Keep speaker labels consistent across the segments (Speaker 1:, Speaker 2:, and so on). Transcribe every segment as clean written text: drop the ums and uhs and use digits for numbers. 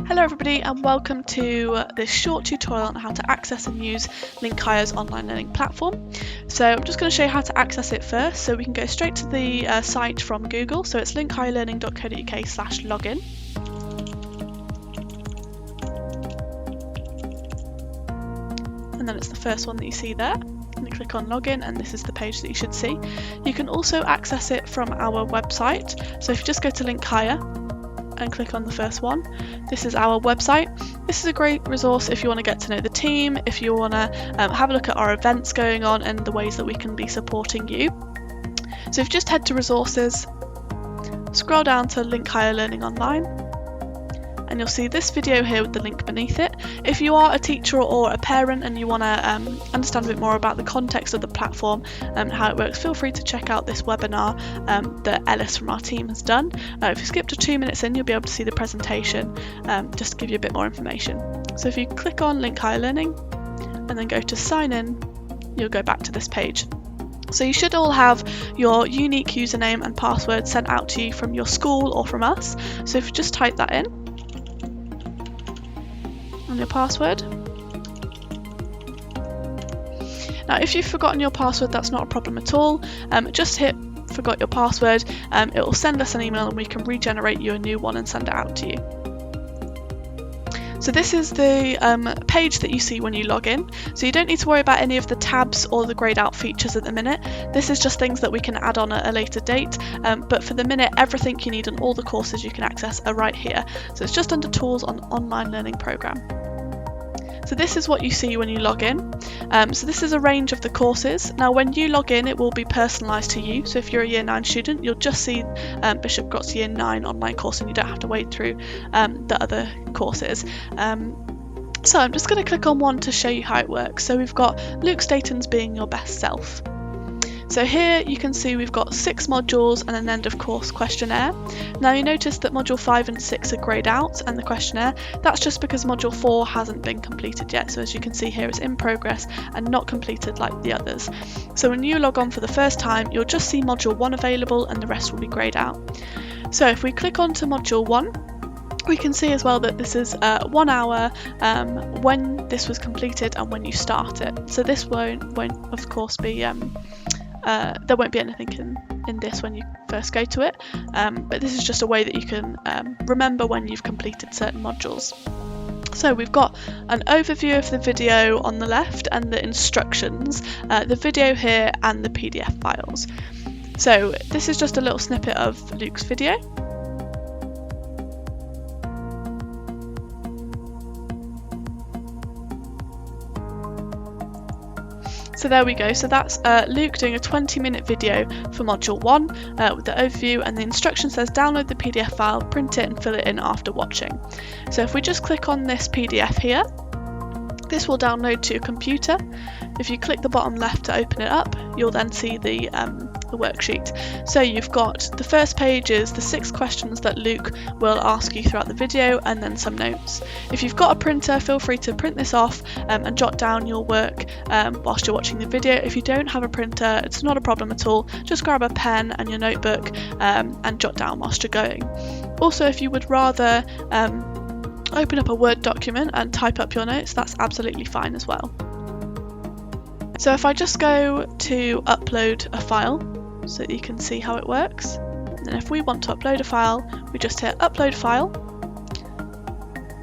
Speaker 1: Hello everybody and welcome to this short tutorial on how to access and use LiNCHigher's online learning platform. So I'm just going to show you how to access it first, so we can go straight to the site from Google. So it's linchhigherlearning.co.uk/login. And then it's the first one that you see there. And you click on login and this is the page that you should see. You can also access it from our website. So if you just go to LiNCHigher and click on the first one, this is our website. This is a great resource if you want to get to know the team, if you want to have a look at our events going on and the ways that we can be supporting you. So if you just head to resources, scroll down to LiNCHigher Learning Online, and you'll see this video here with the link beneath it. If you are a teacher or a parent and you want to understand a bit more about the context of the platform and how it works, feel free to check out this webinar that Ellis from our team has done. If you skip to 2 minutes in, you'll be able to see the presentation just to give you a bit more information. So if you click on LiNCHigher Learning and then go to sign in, you'll go back to this page. So you should all have your unique username and password sent out to you from your school or from us. So if you just type that in, and your password. Now if you've forgotten your password, that's not a problem at all. Just hit forgot your password, it will send us an email and we can regenerate you a new one and send it out to you. So this is the page that you see when you log in. So you don't need to worry about any of the tabs or the grayed out features at the minute. This is just things that we can add on at a later date. But for the minute, everything you need and all the courses you can access are right here. So it's just under Tools on Online Learning Programme. So this is what you see when you log in. So this is a range of the courses. Now when you log in, it will be personalised to you. So if you're a Year 9 student, you'll just see Bishop Grott's Year 9 online course and you don't have to wade through the other courses. So I'm just going to click on one to show you how it works. So we've got Luke Staton's Being Your Best Self. So here you can see we've got 6 modules and an end of course questionnaire. Now you notice that module 5 and 6 are greyed out and the questionnaire, that's just because module 4 hasn't been completed yet. So as you can see here, it's in progress and not completed like the others. So when you log on for the first time, you'll just see module 1 available and the rest will be greyed out. So if we click on to module 1, we can see as well that this is 1 hour when this was completed and when you start it. So this won't of course be there won't be anything in this when you first go to it, but this is just a way that you can remember when you've completed certain modules. So we've got an overview of the video on the left and the instructions, the video here and the PDF files. So this is just a little snippet of Luke's video. So there we go, so that's Luke doing a 20-minute video for module 1 with the overview, and the instruction says download the PDF file, print it and fill it in after watching. So if we just click on this PDF here, this will download to your computer. If you click the bottom left to open it up, you'll then see the worksheet. So you've got the first page is the 6 questions that Luke will ask you throughout the video and then some notes. If you've got a printer, feel free to print this off and jot down your work whilst you're watching the video. If you don't have a printer, it's not a problem at all. Just grab a pen and your notebook and jot down whilst you're going. Also, if you would rather open up a Word document and type up your notes, that's absolutely fine as well. So if I just go to upload a file so that you can see how it works, and if we want to upload a file, we just hit upload file,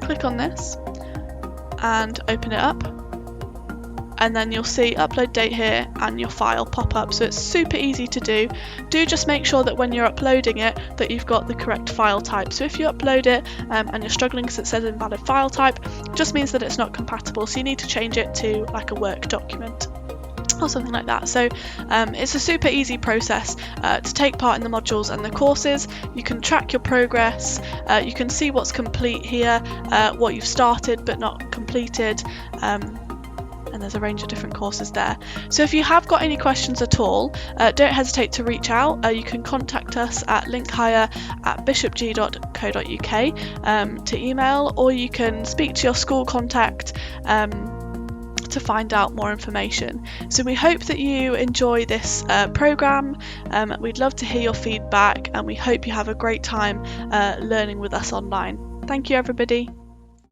Speaker 1: click on this and open it up, and then you'll see upload date here and your file pop up. So it's super easy to do. Do just make sure that when you're uploading it that you've got the correct file type. So if you upload it and you're struggling because it says invalid file type, it just means that it's not compatible, so you need to change it to like a work document or something like that. So it's a super easy process to take part in the modules and the courses. You can track your progress, you can see what's complete here, what you've started but not completed, and there's a range of different courses there. So if you have got any questions at all, don't hesitate to reach out. You can contact us at linchhigher@bishopg.co.uk to email, or you can speak to your school contact to find out more information. So we hope that you enjoy this programme. We'd love to hear your feedback and we hope you have a great time learning with us online. Thank you everybody.